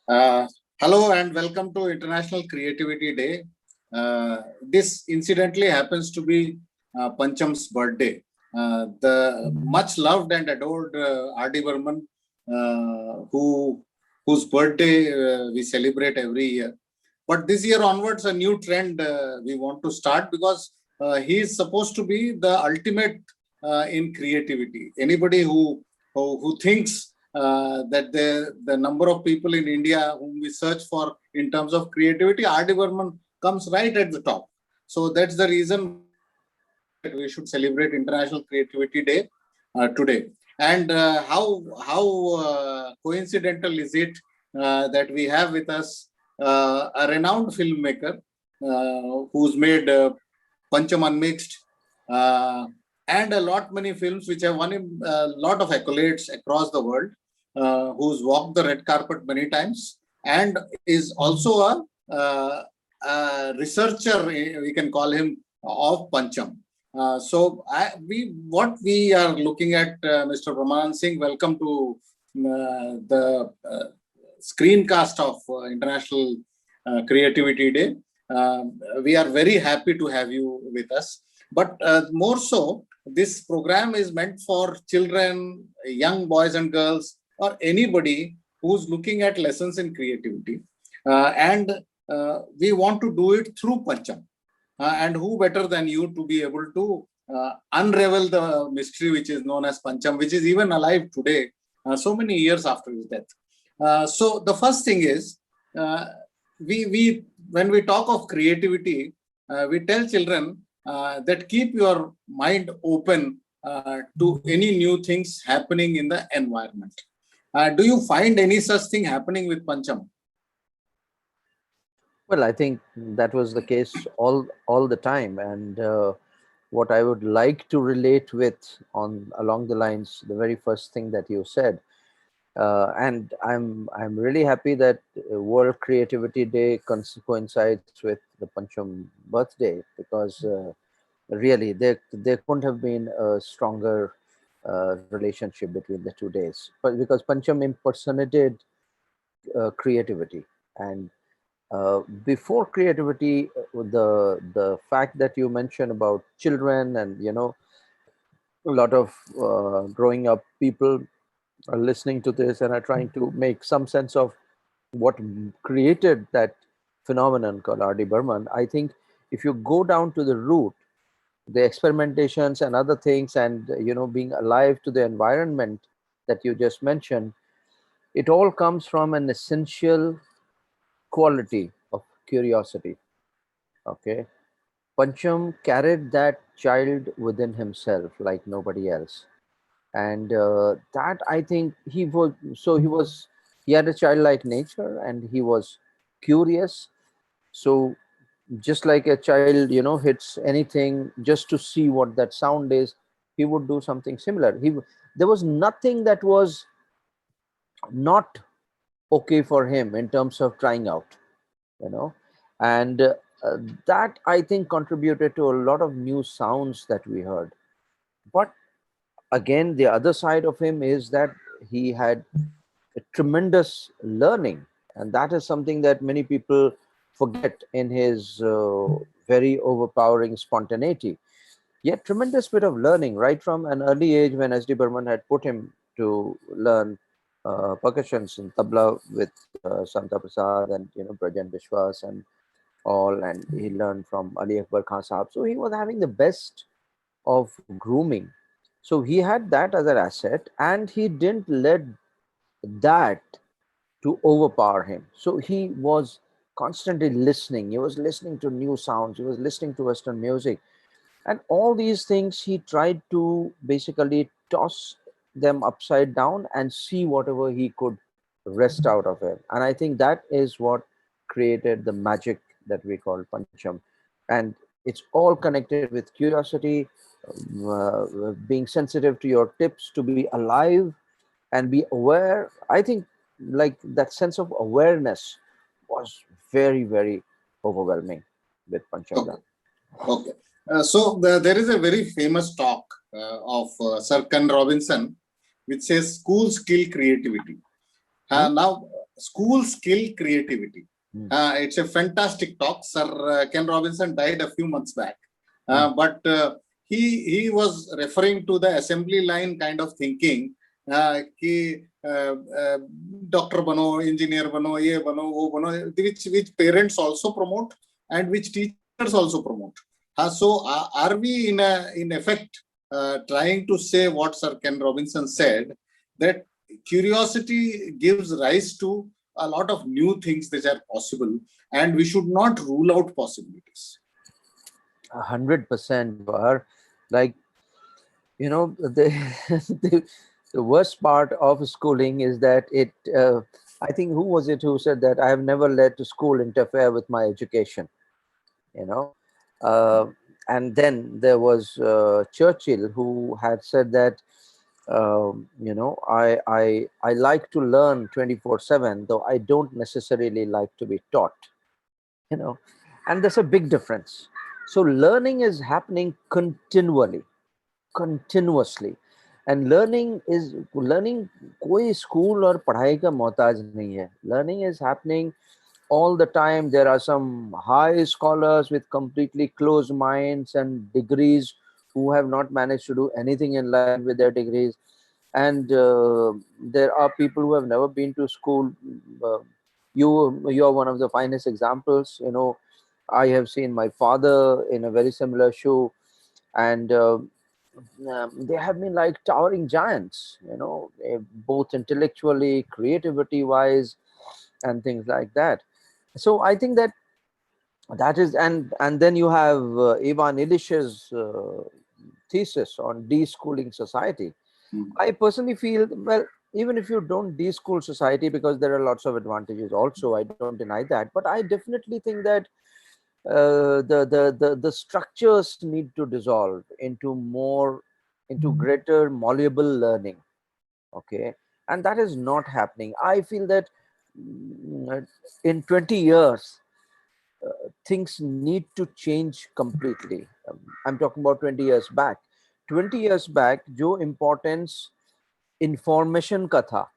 Uh, Hello and welcome to International Creativity Day. This incidentally happens to be Pancham's birthday. The much loved and adored RD Burman, whose birthday we celebrate every year. But this year onwards, a new trend we want to start because he is supposed to be the ultimate in creativity. Anybody who thinks that the number of people in India whom we search for in terms of creativity, RD Burman comes right at the top. So that's the reason that we should celebrate International Creativity Day today. And how coincidental is it that we have with us a renowned filmmaker who's made Pancham Unmixed and a lot many films which have won him a lot of accolades across the world, who's walked the red carpet many times and is also a researcher, we can call him, of Pancham. What we are looking at, Mr. Brahmanand Singh, welcome to the screencast of International Creativity Day. We are very happy to have you with us. But more so, this program is meant for children, young boys and girls, or anybody who's looking at lessons in creativity. And we want to do it through Pancham. And who better than you to be able to unravel the mystery which is known as Pancham, which is even alive today, so many years after his death. So the first thing is, when we talk of creativity, we tell children that keep your mind open to any new things happening in the environment. Do you find any such thing happening with Pancham? Well, I think that was the case all the time, and what I would like to relate with along the lines, the very first thing that you said, and I'm really happy that World Creativity Day coincides with the Pancham birthday, because really there couldn't have been a stronger relationship between the 2 days, but because Pancham impersonated creativity. And before creativity, the fact that you mentioned about children, and a lot of growing up people are listening to this and are trying to make some sense of what created that phenomenon called RD Burman. I think if you go down to the root, the experimentations and other things, and being alive to the environment that you just mentioned, it all comes from an essential quality of curiosity. Okay, Pancham carried that child within himself like nobody else, and that, I think, he had a childlike nature, and he was curious. So just like a child hits anything just to see what that sound is, he would do something similar. There was nothing that was not okay for him in terms of trying out, and that, I think, contributed to a lot of new sounds that we heard. But again, the other side of him is that he had a tremendous learning, and that is something that many people forget in his very overpowering spontaneity. Yet tremendous bit of learning right from an early age, when SD Burman had put him to learn percussions and tabla with Santa Prasad and Brajan Vishwas and all, and he learned from Ali Akbar Khan Sahab. So he was having the best of grooming. So he had that as an asset, and he didn't let that to overpower him. So he was constantly listening. He was listening to new sounds. He was listening to Western music. And all these things, he tried to basically toss them upside down and see whatever he could wrest out of it. And I think that is what created the magic that we call Pancham. And it's all connected with curiosity, being sensitive to your tips, to be alive and be aware. I think like that sense of awareness was very, very overwhelming with Pancham. Okay. There is a very famous talk of Sir Ken Robinson, which says schools kill creativity. Now, school skill creativity. It's a fantastic talk. Sir Ken Robinson died a few months back, but he was referring to the assembly line kind of thinking. कि doctor bano, engineer bano, ye bano, wo bano, which parents also promote and which teachers also promote. So are we in effect trying to say what Sir Ken Robinson said, that curiosity gives rise to a lot of new things that are possible, and we should not rule out possibilities? 100%. Like, you know, the worst part of schooling is that it, I think, who was it who said that I have never let school interfere with my education, you know? And then there was Churchill, who had said that, you know, I like to learn 24/7, though I don't necessarily like to be taught, you know, and there's a big difference. So learning is happening continuously, and learning कोई school और पढ़ाई का मोहताज नहीं है. Learning is happening all the time. There are some high scholars with completely closed minds and degrees who have not managed to do anything in life with their degrees, and there are people who have never been to school. You are one of the finest examples. You know, I have seen my father in a very similar shoe, and they have been like towering giants, you know, both intellectually, creativity wise, and things like that. So I think that is, and then you have Ivan Illish's thesis on deschooling society. I personally feel, well, even if you don't deschool society, because there are lots of advantages also, I don't deny that, but I definitely think that the structures need to dissolve into greater malleable learning. Okay, and that is not happening. I feel that in 20 years things need to change completely. I'm talking about 20 years back. 20 years back, जो importance information का था,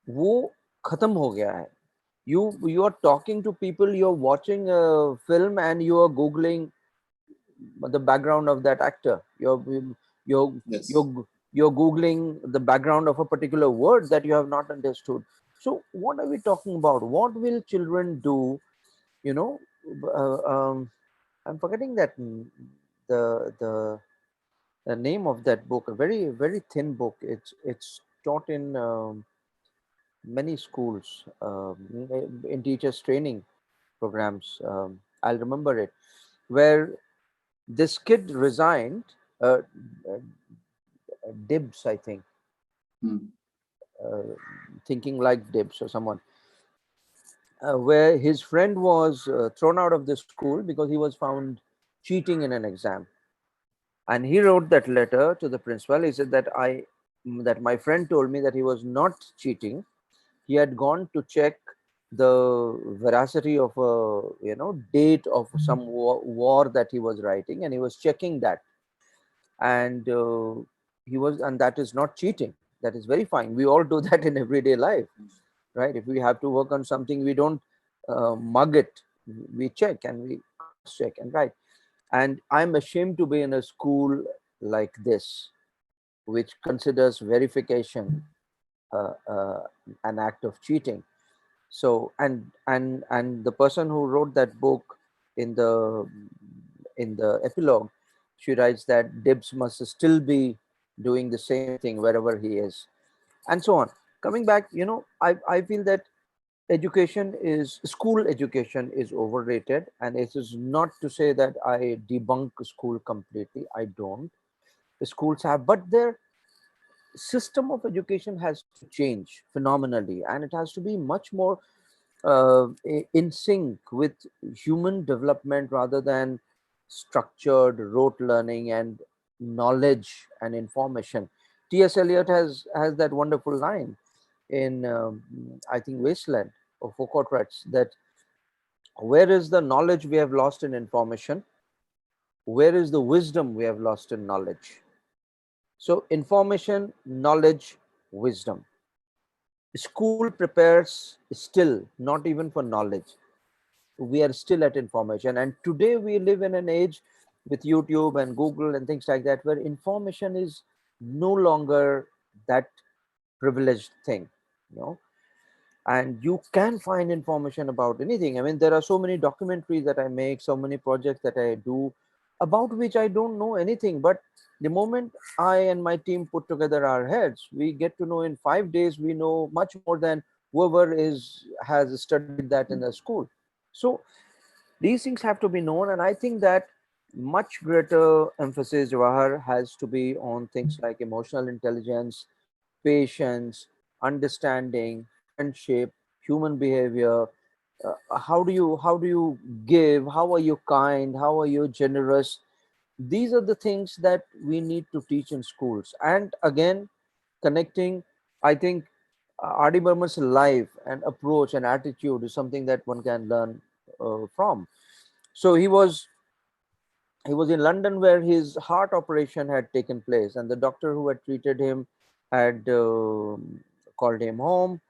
वो खत्म हो गया है. You are talking to people, you're watching a film, and you are googling the background of that actor. Yes. You're googling the background of a particular word that you have not understood. So what are we talking about? What will children do? You know, I'm forgetting that the the the name of that book. A very thin book. It's taught in many schools, in teachers training programs. I'll remember it, where this kid resigned, uh, uh, Dibs, I think, thinking like Dibs or someone, where his friend was thrown out of the school because he was found cheating in an exam. And he wrote that letter to the principal. He said that that my friend told me that he was not cheating. He had gone to check the veracity of a, you know, date of some war that he was writing, and he was checking that, and and that is not cheating. That is very fine. We all do that in everyday life, right? If we have to work on something, we don't mug it. We check and we cross check and write. And I'm ashamed to be in a school like this, which considers verification an act of cheating. So, and the person who wrote that book, in the epilogue, she writes that Dibs must still be doing the same thing wherever he is, and so on. Coming back, you know, I feel that school education is overrated, and it is not to say that I debunk school completely. I don't. The schools have, but their system of education has to change phenomenally, and it has to be much more in sync with human development rather than structured rote learning and knowledge and information. T.S. Eliot has that wonderful line in I think Wasteland of Foucault, that where is the knowledge we have lost in information? Where is the wisdom we have lost in knowledge? So information, knowledge, wisdom. School prepares still not even for knowledge. We are still at information, and today we live in an age with YouTube and Google and things like that, where information is no longer that privileged thing, you know. And you can find information about anything. I mean, there are so many documentaries that I make, so many projects that I do, about which I don't know anything, but the moment I and my team put together our heads, we get to know in 5 days we know much more than whoever is has studied that in the school. So these things have to be known, and I think that much greater emphasis, Jawahar, has to be on things like emotional intelligence, patience, understanding, friendship, human behavior. How do you give? How are you kind? How are you generous? These are the things that we need to teach in schools. And again, connecting, I think RD Burman's life and approach and attitude is something that one can learn from. So he was in London, where his heart operation had taken place, and the doctor who had treated him had called him home,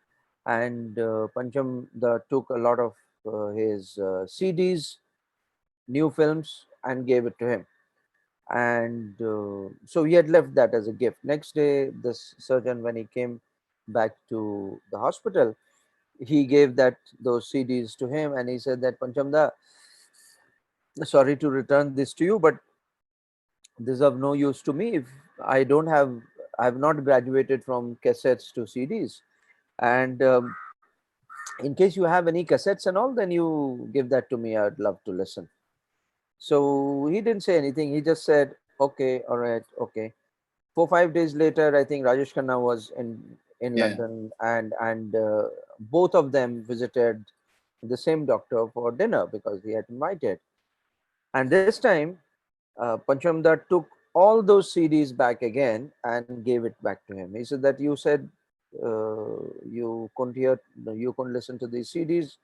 and Pancham took a lot of his CDs, new films, and gave it to him. And so he had left that as a gift. Next day, this surgeon, when he came back to the hospital, he gave those CDs to him, and he said that, Panchamda, sorry to return this to you, but this is of no use to me if I have not graduated from cassettes to CDs. And in case you have any cassettes and all, then you give that to me. I'd love to listen. So he didn't say anything. He just said, okay, all right, okay. 4 5 days later, I think Rajesh Khanna was in Yeah. London, and both of them visited the same doctor for dinner because he had invited. And this time, Panchamda took all those CDs back again and gave it back to him. He said that you said you couldn't listen to these CDs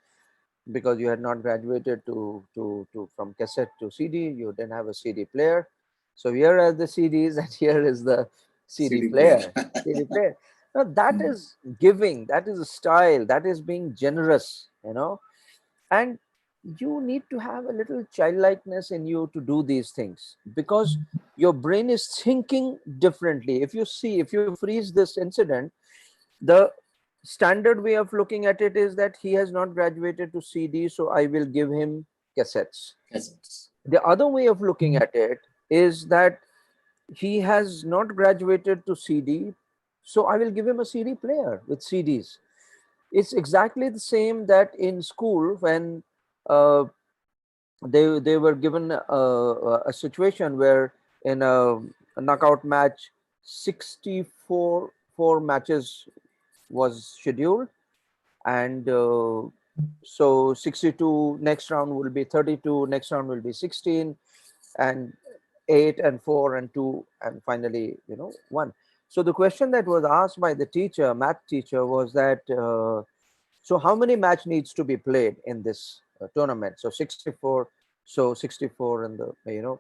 because you had not graduated to from cassette to CD. You didn't have a CD player. So here are the CDs, and here is the CD CD player. player. CD player. Now that is giving. That is a style. That is being generous. And you need to have a little childlikeness in you to do these things, because your brain is thinking differently. If you freeze this incident, the standard way of looking at it is that he has not graduated to CD, so I will give him cassettes. Yes. The other way of looking at it is that he has not graduated to CD, so I will give him a CD player with CDs. It's exactly the same that in school, when uh, they were given a situation where in a knockout match, 64 four matches was scheduled, and so 62, next round will be 32, next round will be 16, and 8 and 4 and 2, and finally 1. So the question that was asked by the teacher, math teacher, was that so how many match needs to be played in this tournament? So 64, so 64 in the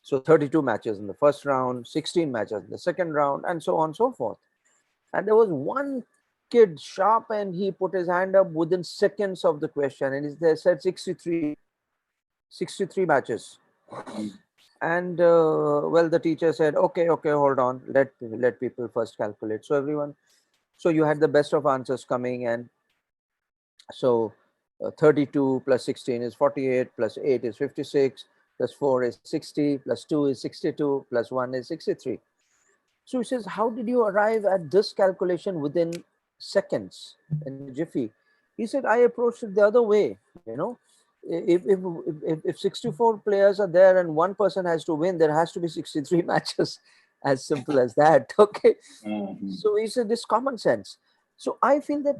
so 32 matches in the first round, 16 matches in the second round, and so on and so forth. And there was one kid sharp, and he put his hand up within seconds of the question, and they said 63 matches. And well, the teacher said, okay, hold on, let people first calculate. So you had the best of answers coming, and so 32 plus 16 is 48, plus 8 is 56, plus 4 is 60, plus 2 is 62, plus 1 is 63. So he says, how did you arrive at this calculation within seconds, in a jiffy? He said, I approached it the other way. If 64 players are there and one person has to win, there has to be 63 matches. As simple as that. Okay. So he said, this common sense. So I feel that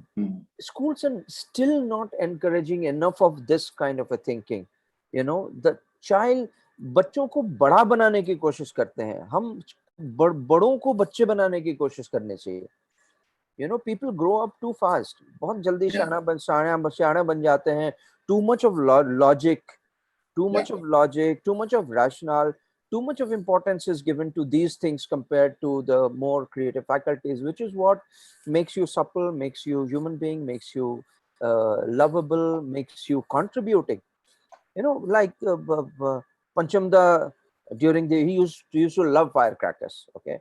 schools are still not encouraging enough of this kind of a thinking. The child, बच्चों को बड़ा बनाने की कोशिश करते हैं हम, बड़ों को बच्चे बनाने की कोशिश करने चाहिए. People grow up too fast. बहुत जल्दी शाना बन जाते हैं. Too much of logic, too much of rational, too much of importance is given to these things compared to the more creative faculties, which is what makes you supple, makes you human being, makes you lovable, makes you contributing. You know, like Pancham during the, he used to love firecrackers. Okay,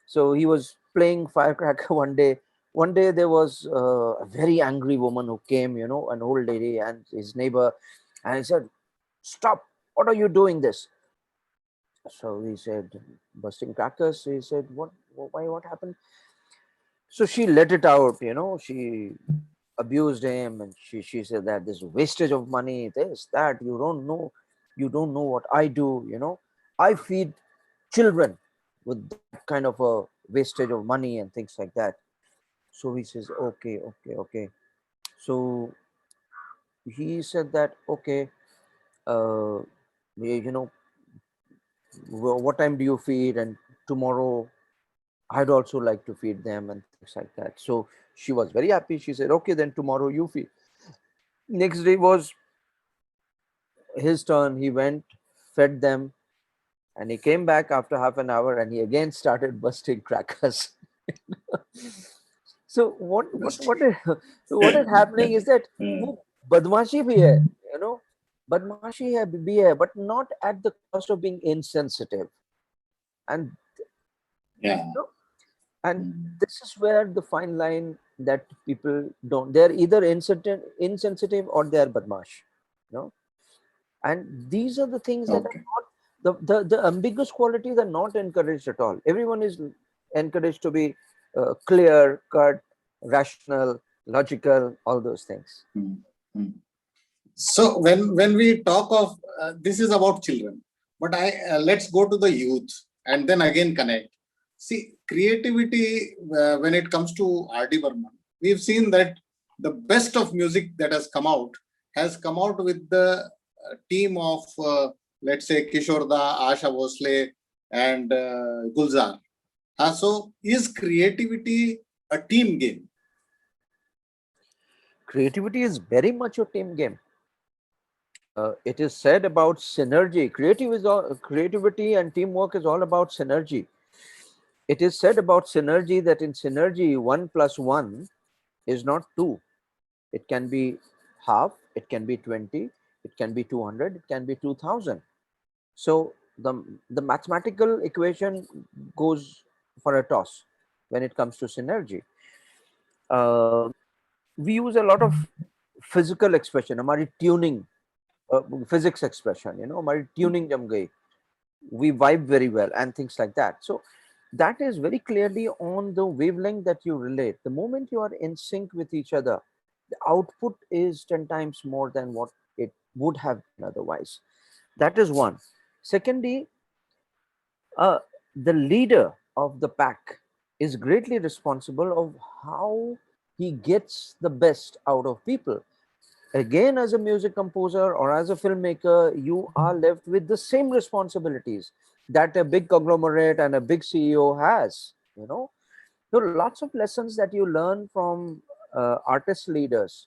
so he was playing firecracker one day. One day there was a very angry woman who came, you know, an old lady and his neighbor, and he said, "Stop! What are you doing this?" So he said, "Busting crackers." He said, "What? Why? What happened?" So she let it out. You know, she abused him, and she said that this wastage of money, this, that, you don't know what I do. You know, I feed children with that kind of a wastage of money and things like that. So he says, okay, okay, okay. So he said that, okay, uh, you know, what time do you feed? And tomorrow I'd also like to feed them and things like that. So she was very happy. She said, okay, then tomorrow you feed. Next day was his turn. He went, fed them, and he came back after half an hour and he again started busting crackers. So what is happening is that वो बदमाशी भी है, you know, बदमाशी है भी है, but not at the cost of being insensitive. And Yeah. you know, and this is where the fine line that people don't, they're either insensitive or they're badmash, you know. And these are the things that are Okay. not the ambiguous qualities are not encouraged at all. Everyone is encouraged to be clear cut, rational, logical, all those things. So when we talk of this is about children, but I let's go to the youth and then again connect. See, creativity when it comes to RD Burman, we've seen that the best of music that has come out with the team of let's say Kishore Da, Asha Bhosle, and Gulzar. So is creativity a team game? Creativity is very much a team game. It is said about synergy. Creativity and teamwork is all about synergy. It is said about synergy that in synergy, 1 plus 1 is not 2. It can be half, it can be 20, it can be 200, it can be 2000. So the mathematical equation goes for a toss when it comes to synergy. We use a lot of physical expression, हमारी tuning, physics expression, you know, हमारी tuning जम गई, we vibe very well and things like that. So that is very clearly on the wavelength that you relate. The moment you are in sync with each other, the output is 10 times more than what it would have been otherwise. That is one. Secondly, the leader of the pack is greatly responsible of how he gets the best out of people. Again, as a music composer or as a filmmaker, you are left with the same responsibilities that a big conglomerate and a big CEO has. You know, there are lots of lessons that you learn from artist leaders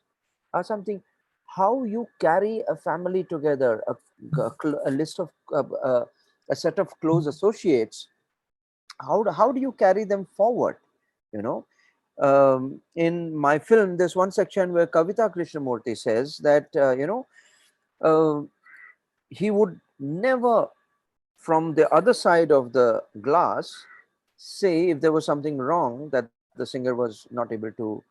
are something, how you carry a family together, a list of a set of close associates. How do you carry them forward? You know, in my film, there's one section where Kavita Krishnamurti says that, uh, he would never, from the other side of the glass, say if there was something wrong that the singer was not able to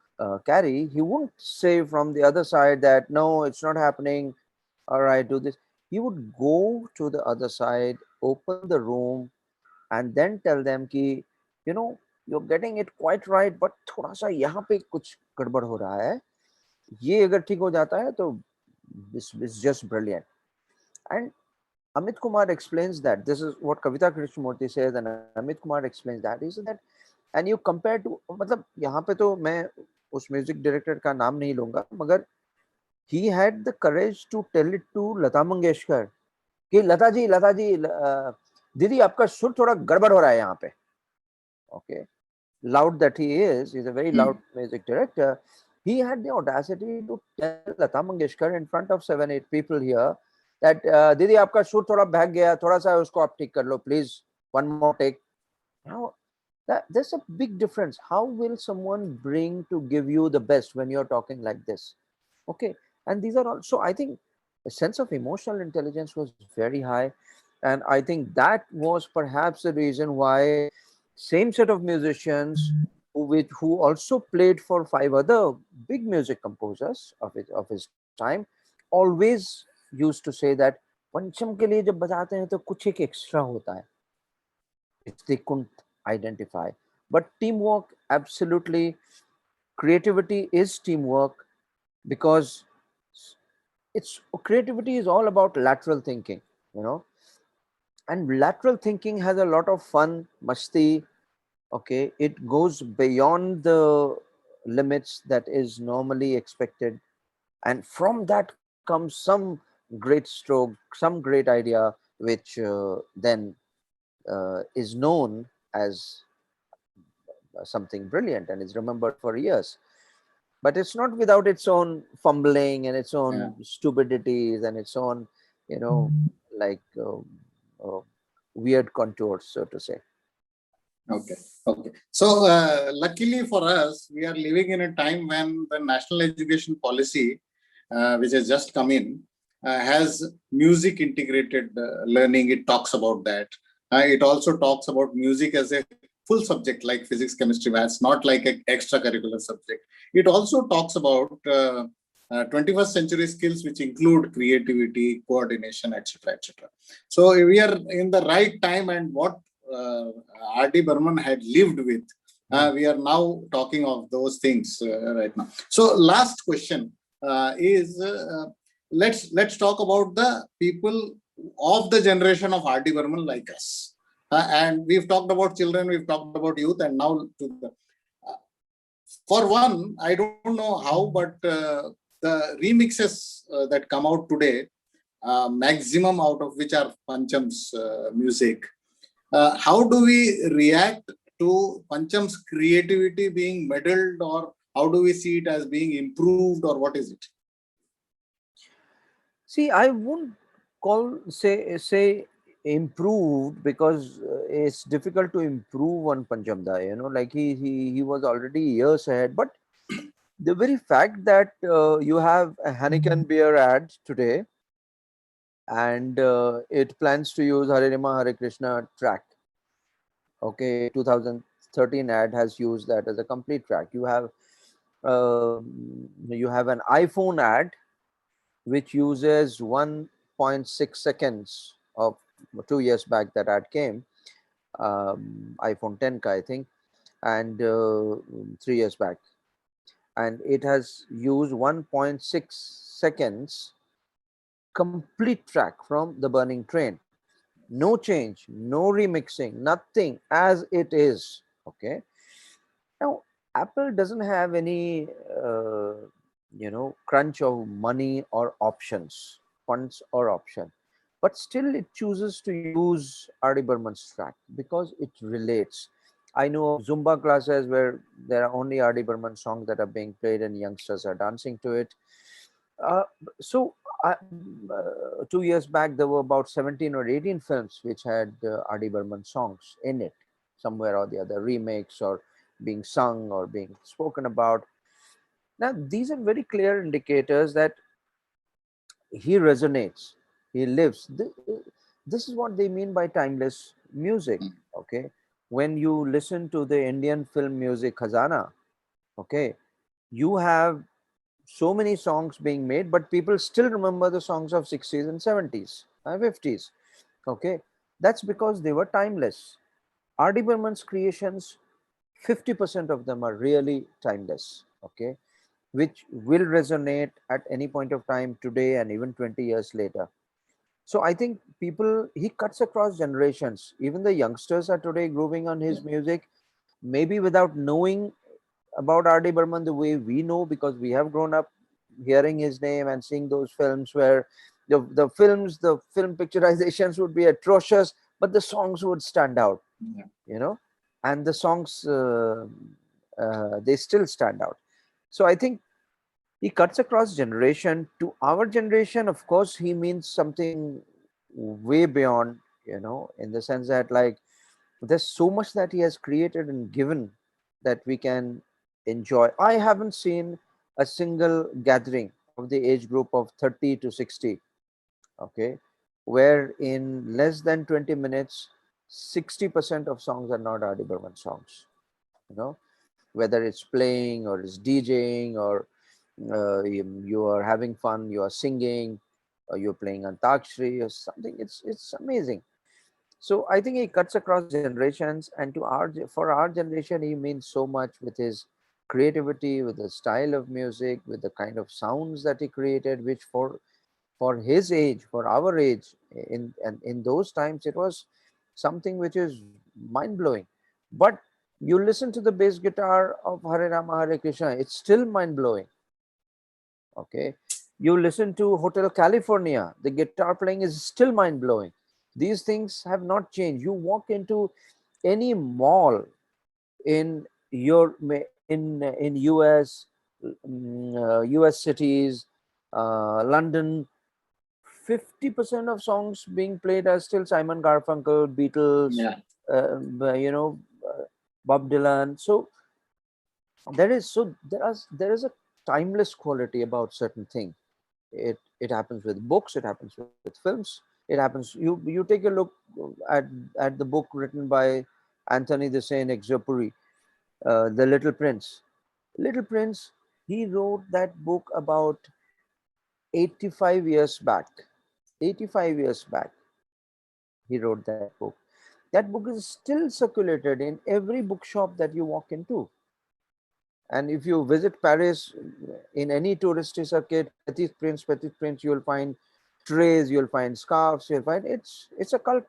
carry. He wouldn't say from the other side that, no, it's not happening. All right, do this. He would go to the other side, open the room, and then tell them कि, you know, you're getting it quite right, but थोड़ा सा यहाँ पे कुछ गड़बड़ हो रहा है. ये अगर ठीक हो जाता है तो it's just brilliant. And Amit Kumar explains that. This is what Kavita Krishnamurti says, and Amit Kumar explains that. He said that, and you compare to, मतलब यहाँ पे तो मैं उस म्यूजिक डायरेक्टर का नाम नहीं लूंगा, मगर he had the courage to tell it to Lata Mangeshkar कि लता जी दीदी आपका सुर थोड़ा गड़बड़ हो रहा है यहाँ पे. Okay, loud that he is, he's a very loud music director. He had the audacity to tell Lata Mangeshkar in front of 7-8 people here that दीदी आपका shoot थोड़ा भाग गया, थोड़ा सा उसको आप ठीक कर लो, please, one more take. Now, there's a big difference. How will someone bring to give you the best when you're talking like this? Okay, and these are also, I think, a sense of emotional intelligence was very high, and I think that was perhaps the reason why same set of musicians who also played for 5 other big music composers of his time always used to say that पंचम के लिए जब बजाते हैं तो कुछ एक extra होता है, which they couldn't identify. But teamwork, absolutely. Creativity is teamwork, because creativity is all about lateral thinking, and lateral thinking has a lot of fun, masti. Okay, it goes beyond the limits that is normally expected, and from that comes some great stroke, some great idea, which then is known as something brilliant and is remembered for years. But it's not without its own fumbling and its own stupidities and its own, like weird contours, so to say. Okay. So luckily for us, we are living in a time when the national education policy, which has just come in, has music integrated learning. It talks about that. It also talks about music as a full subject like physics, chemistry, maths, not like an extracurricular subject. It also talks about 21st century skills, which include creativity, coordination, etc., etc. So we are in the right time, and what RD Burman had lived with, we are now talking of those things right now. So last question is, let's talk about the people of the generation of RD Burman like us. And we've talked about children, we've talked about youth, and now to the, for one, I don't know how, but the remixes that come out today, maximum out of which are Pancham's music. How do we react to Pancham's creativity being meddled, or how do we see it as being improved, or what is it? See, I wouldn't say improved, because it's difficult to improve on Pancham Da, like he was already years ahead. But the very fact that you have a Heineken beer ad today, and it plans to use Hare Rama Hare Krishna track. Okay, 2013 ad has used that as a complete track. You have an iPhone ad which uses 1.6 seconds of 2 years back. That ad came, iPhone 10 I think, and 3 years back, and it has used 1.6 seconds complete track from The Burning Train. No change, no remixing, nothing, as it is. Okay, now Apple doesn't have any crunch of money or options, funds or option, but still it chooses to use RD Burman's track because it relates. I know of Zumba classes where there are only RD Burman songs that are being played and youngsters are dancing to it. So 2 years back, there were about 17 or 18 films which had RD Burman songs in it, somewhere or the other, remakes or being sung or being spoken about. Now, these are very clear indicators that he resonates, he lives. This is what they mean by timeless music. Okay, when you listen to the Indian film music Khazana, okay, you have so many songs being made, but people still remember the songs of 60s and 70s, 50s. Okay, that's because they were timeless. RD Burman's creations, 50% of them are really timeless. Okay, which will resonate at any point of time today and even 20 years later. So I think he cuts across generations. Even the youngsters are today grooving on his music, maybe without knowing about RD Burman the way we know, because we have grown up hearing his name and seeing those films where the film picturizations would be atrocious, but the songs would stand out, and the songs, they still stand out. So I think he cuts across generation. To our generation, of course, he means something way beyond, in the sense that, like, there's so much that he has created and given that we can enjoy. I haven't seen a single gathering of the age group of 30 to 60, okay, where in less than 20 minutes, 60% of songs are not R.D. Burman songs, whether it's playing or it's DJing, or you are having fun, you are singing, or you're playing Antakshri or something. It's amazing. So I think he cuts across generations, and for our generation, he means so much with his creativity, with the style of music, with the kind of sounds that he created, which for his age, for our age, in those times, it was something which is mind blowing. But you listen to the bass guitar of Hare Rama, Hare Krishna, it's still mind blowing. Okay, you listen to Hotel California, the guitar playing is still mind blowing. These things have not changed. You walk into any mall in US, US cities, London, 50% of songs being played are still Simon Garfunkel, Beatles, Yeah. Bob Dylan. So there is a timeless quality about certain thing. It happens with books, it happens with films, it happens. You take a look at the book written by Anthony de Saint-Exupéry, The Little Prince. Little Prince, he wrote that book about 85 years back. 85 years back, he wrote that book. That book is still circulated in every bookshop that you walk into. And if you visit Paris in any touristy circuit, Petit Prince, you will find trays, you'll find scarves, you'll find it's a cult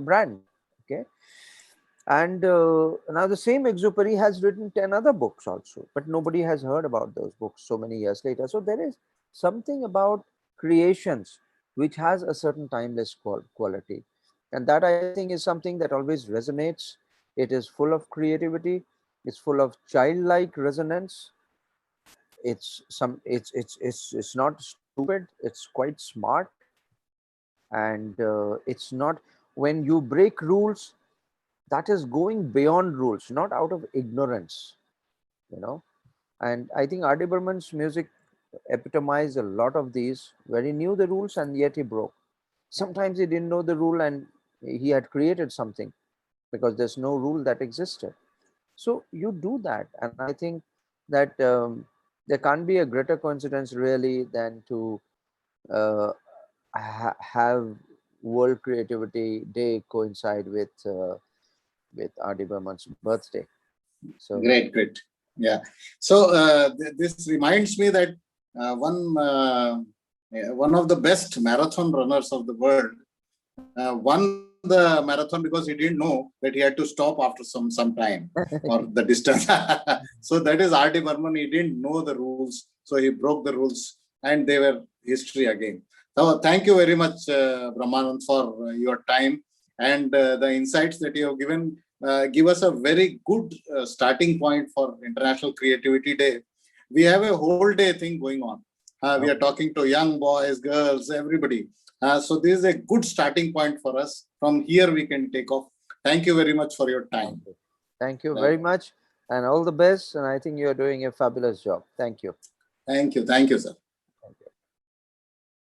brand. Okay, and now the same Exupery has written 10 other books also, but nobody has heard about those books so many years later. So there is something about creations which has a certain timeless quality, and that I think is something that always resonates. It is full of creativity. It's full of childlike resonance. It's not stupid. It's quite smart, and it's not, when you break rules, that is going beyond rules, not out of ignorance, And I think R.D. Burman's music epitomized a lot of these, where he knew the rules and yet he broke. Sometimes he didn't know the rule and he had created something because there's no rule that existed. So you do that, and I think that there can't be a greater coincidence really than to have World Creativity Day coincide with R.D. Burman's birthday. So Great. Yeah. So this reminds me that one of the best marathon runners of the world won the marathon because he didn't know that he had to stop after some time or the distance. So that is R.D. Burman. He didn't know the rules, so he broke the rules, and they were history again. So thank you very much, Brahmanand, for your time and the insights that you have given. Give us a very good starting point for International Creativity Day. We have a whole day thing going on. We are talking to young boys, girls, everybody. So this is a good starting point for us. From here, we can take off. Thank you very much for your time. Thank you very much, and all the best. And I think you're doing a fabulous job. Thank you. Thank you, sir.